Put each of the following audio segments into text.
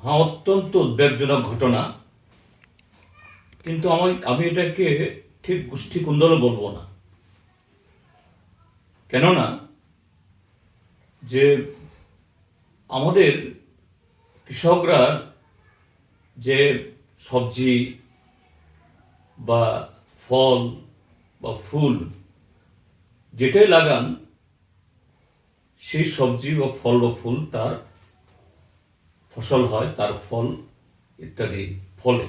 হ্যাঁ, অত্যন্ত উদ্বেগজনক ঘটনা। কিন্তু আমি এটাকে ঠিক গোষ্ঠী কুন্দলও বলবো না। কেননা যে আমাদের কৃষকরা যে সবজি বা ফল বা ফুল যেটাই লাগান, সেই সবজি বা ফল বা ফুল তার ফসল হয়, তার ফল ইত্যাদি ফলে।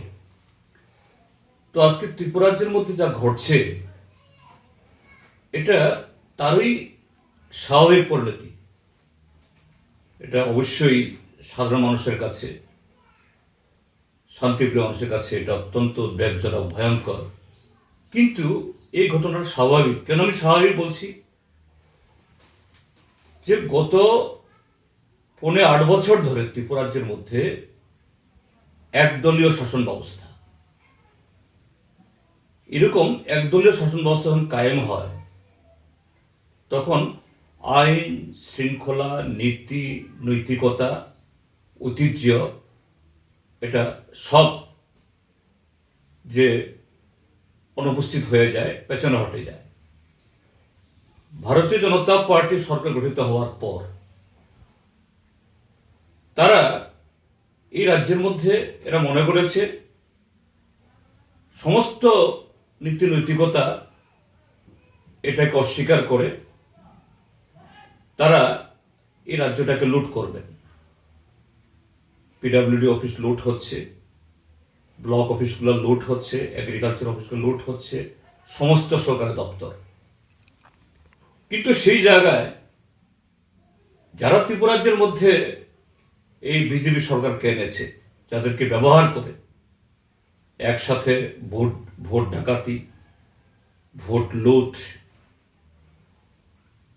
তো আজকে ত্রিপুরাজ্যের মধ্যে যা ঘটছে, এটা তারই স্বাভাবিক পরিণতি। এটা অবশ্যই সাধারণ মানুষের কাছে, শান্তিপ্রিয় মানুষের কাছে এটা অত্যন্ত উদ্বেগজনক, ভয়ঙ্কর। কিন্তু এই ঘটনাটা স্বাভাবিক। কেন আমি স্বাভাবিক বলছি? যে গত 8.5 বছর ধরে ত্রিপুরাজ্যের মধ্যে একদলীয় শাসন ব্যবস্থা। এরকম একদলীয় শাসন ব্যবস্থা যখন কায়েম হয়, তখন আইন শৃঙ্খলা, নীতি, নৈতিকতা, ঐতিহ্য, এটা সব যে অনুপস্থিত হয়ে যায়, পেছনে হটে যায়। ভারতীয় জনতা পার্টি সরকার গঠিত হওয়ার পর তারা এই রাজ্যের মধ্যে এরা মনে করেছে সমস্ত নীতি নৈতিকতা এটাকে অস্বীকার করে তারা এই রাজ্যটাকে লুট করবেন। পিডব্লিউডি অফিস লুট হচ্ছে, ব্লক অফিসগুলো লুট হচ্ছে, এগ্রিকালচার অফিসগুলো লুট হচ্ছে, সমস্ত সরকারি দপ্তর। কিন্তু সেই জায়গায় যারা ত্রিপুরাজ্যের মধ্যে এই বিজেপি সরকারকে এনেছে, যাদেরকে ব্যবহার করে একসাথে ভোট ডাকাতি, ভোট লুট,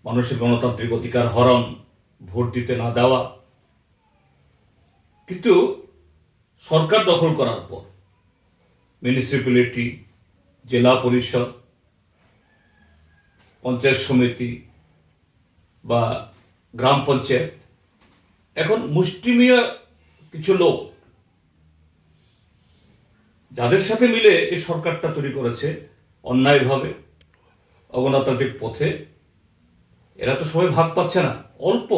মানুষের গণতান্ত্রিক অধিকার হরণ, ভোট দিতে না দেওয়া, কিন্তু সরকার দখল করার পর মিউনিসিপ্যালিটি, জেলা পরিষদ, পঞ্চায়েত সমিতি বা গ্রাম পঞ্চায়েত, এখন মুষ্টিমেয় কিছু লোক যাদের সাথে মিলে এই সরকারটা তৈরি করেছে অন্যায়ভাবে, অগণতান্ত্রিক পথে, এরা তো সবাই ভাগ পাচ্ছে না। অল্প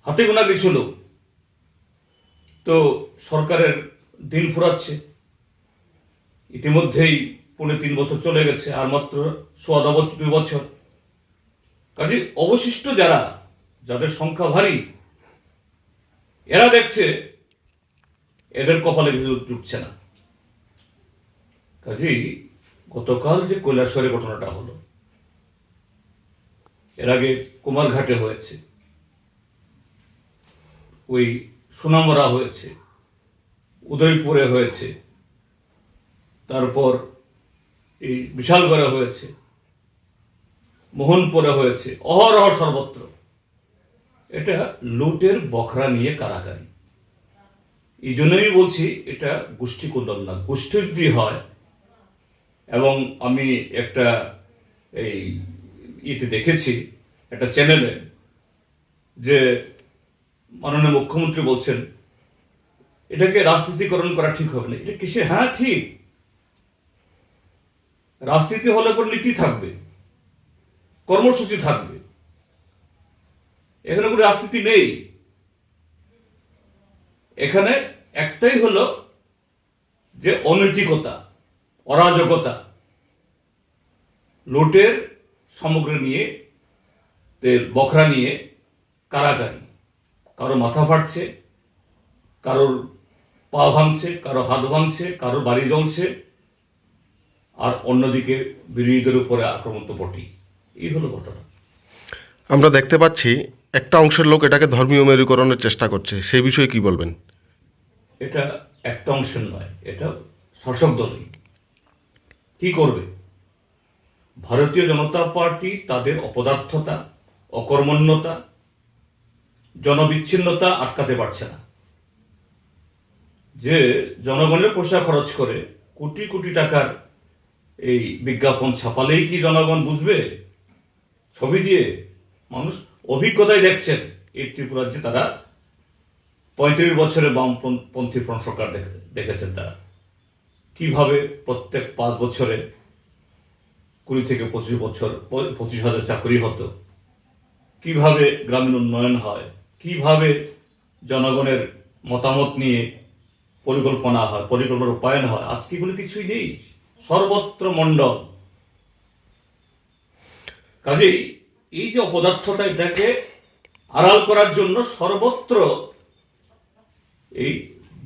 হাতে গোনা কিছু লোক তো সরকারের দিন ফুরাচ্ছে। ইতিমধ্যেই 3.5 বছর চলে গেছে, আর মাত্র 2.25 বছর। কাজে অবশিষ্ট যাদের সংখ্যা ভারী, এরা দেখছে এদের কপালে কিছু জুটছে না। কাজেই গতকাল যে কৈলাসহরে ঘটনাটা হলো, এর আগে কুমারঘাটে হয়েছে, ওই সোনামরা হয়েছে, উদয়পুরে হয়েছে, তারপর এই বিশালগড়ে হয়েছে, মোহনপুরে হয়েছে, অহরহ সর্বত্র এটা লুটের বখরা নিয়ে কারাকারি। এই জন্যই বলছি এটা গোষ্ঠী কুন্দল না। গোষ্ঠী যদি হয়, এবং আমি একটা এই ইতে দেখেছি একটা চ্যানেলে, যে মাননীয় মুখ্যমন্ত্রী বলছেন এটাকে রাজনীতিকরণ করা ঠিক হবে না। এটা কিসে? হ্যাঁ ঠিক, রাজনীতি হলে পর নীতি থাকবে, কর্মসূচি থাকবে। এখানে কোনো রাজনীতি নেই। এখানে একটাই হলো যে অনৈতিকতা, অরাজকতা, লুটের সমগ্র নিয়ে, বখরা নিয়ে কারাকারি। কারো মাথা ফাটছে, কারোর পা ভাঙছে, কারো হাত ভাঙছে, কারো বাড়ি জ্বলছে, আর অন্যদিকে বিরোধীদের উপরে আক্রমণ তো বটেই। এই হলো ঘটনা। আমরা দেখতে পাচ্ছি একটা অংশের লোক এটাকে ধর্মীয় মেরুকরণের চেষ্টা করছে, সেই বিষয়ে কি বলবেন? এটা একটা অংশের নয়, এটা শাসক দলই। কি করবে? ভারতীয় জনতা পার্টি তাদের অপদার্থতা, অকর্মণ্যতা, জনবিচ্ছিন্নতা আটকাতে পারছে না। যে জনগণের পয়সা খরচ করে কোটি কোটি টাকার এই বিজ্ঞাপন ছাপালেই কি জনগণ বুঝবে? ছবি দিয়ে মানুষ অভিজ্ঞতায় দেখছেন এই ত্রিপুরার যে তারা 35 বছরে বামপন্থী ফ্রন্ট সরকার দেখেছেন তারা কিভাবে প্রত্যেক 5 বছরে 20 থেকে 25,000 চাকরি হতো, কিভাবে গ্রামীণ উন্নয়ন হয়, কিভাবে জনগণের মতামত নিয়ে পরিকল্পনা হয়, পরিকল্পনার রূপায়ণ হয়। আজকে এগুলো কিছুই নেই, সর্বত্র মণ্ডল। কাজেই এই যে অপদার্থতা, এটাকে আড়াল করার জন্য সর্বত্র এই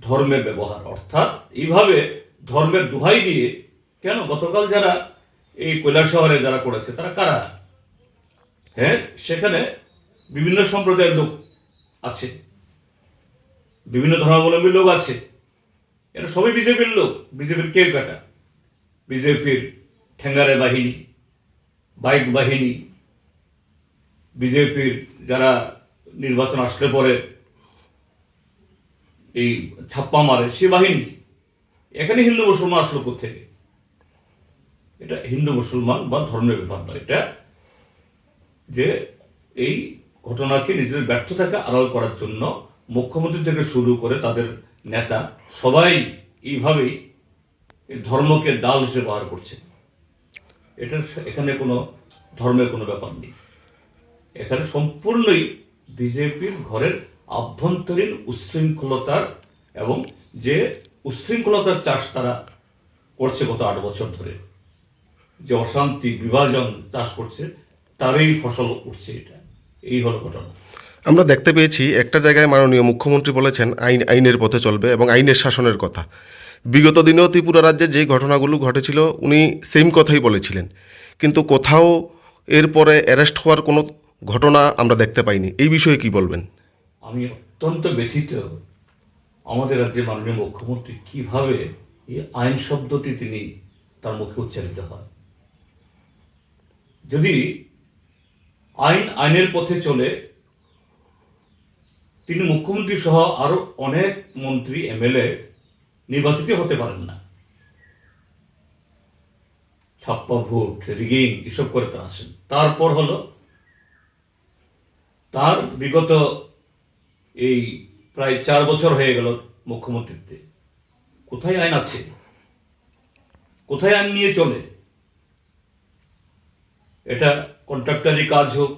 ধর্মের ব্যবহার, অর্থাৎ এইভাবে ধর্মের দোহাই দিয়ে। কেন গতকাল যারা এই কৈলাসহরে যারা করেছে তারা কারা? হ্যাঁ, সেখানে বিভিন্ন সম্প্রদায়ের লোক আছে, বিভিন্ন ধর্মাবলম্বী লোক আছে, এরা সবই বিজেপির লোক। বিজেপির কেউ কাটা, বিজেপির ঠেঙ্গারে বাহিনী, বাইক বাহিনী, বিজেপির যারা নির্বাচন আসলে পরে এই ছাপ্পা মারে সে বাহিনী। এখানে হিন্দু মুসলমান আসলো কোথেকে? এটা হিন্দু মুসলমান বা ধর্মের ব্যাপার নয়, এটা যে এই ঘটনাকে নিজেদের ব্যর্থতাকে আড়াল করার জন্য মুখ্যমন্ত্রী থেকে শুরু করে তাদের নেতা সবাই এইভাবেই ধর্মকে ডাল হিসেবে ব্যবহার করছে। এটা এখানে কোনো ধর্মের কোনো ব্যাপার নেই, এখানে সম্পূর্ণই বিজেপির ঘরের আভ্যন্তরীণ উচ্ছৃঙ্খলতার এবং যে উচ্ছৃঙ্খলতার চাষ তারা করছে গত 8 বছর ধরে, যে অশান্তি বিভাজন চাষ করছে, তারই ফসল উঠছে। এটা এই হলো ঘটনা। আমরা দেখতে পেয়েছি একটা জায়গায় মাননীয় মুখ্যমন্ত্রী বলেছেন আইনের পথে চলবে এবং আইনের শাসনের কথা। বিগত দিনেও ত্রিপুরা রাজ্যে যে ঘটনাগুলো ঘটেছিল উনি সেম কথাই বলেছিলেন, কিন্তু কোথাও এরপরে অ্যারেস্ট হওয়ার কোনো ঘটনা আমরা দেখতে পাইনি। এই বিষয়ে কি বলবেন? আমি অত্যন্ত ব্যথিত, আমাদের রাজ্যের মাননীয় মুখ্যমন্ত্রী কিভাবে এই আইন শব্দটি তিনি তার মুখে উচ্চারিত হয়। যদি আইনের পথে চলে, তিনি মুখ্যমন্ত্রী সহ আরো অনেক মন্ত্রী এমএলএ নির্বাচিত হতে পারেন না। ছাপ্পা ভোট, রিগিং এসব করে তারা আসেন। তারপর হলো তার বিগত এই প্রায় 4 বছর হয়ে গেল মুখ্যমন্ত্রীত্বে, কোথায় আইন আছে? কোথায় আইন নিয়ে চলে? এটা কন্ট্রাক্টরি কাজ হোক,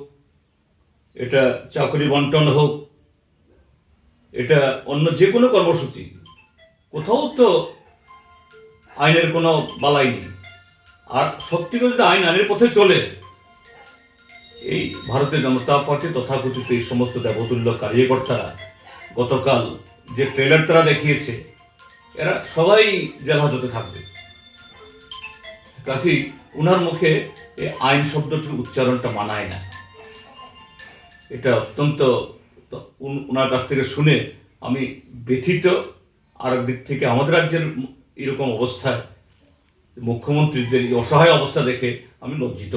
এটা চাকরি বন্টন হোক, এটা অন্য যে কোনো কর্মসূচি, কোথাও তো আইনের কোনো বালাই নেই। আর সত্যি করে যদি আইনের পথে চলে, এই ভারতীয় জনতা পার্টি তথাকথিত এই সমস্ত দেবতুল্য কার্যকর্তারা গতকাল যে ট্রেলার তারা দেখিয়েছে, এরা সবাই জেল হাজতে থাকবে। কাজেই উনার মুখে এই আইন শব্দটির উচ্চারণটা মানায় না। এটা অত্যন্ত, ওনার কাছ থেকে শুনে আমি ব্যথিত। আর দিক থেকে আমাদের রাজ্যের এরকম অবস্থায় মুখ্যমন্ত্রীর যে অসহায় অবস্থা দেখে আমি লজ্জিত।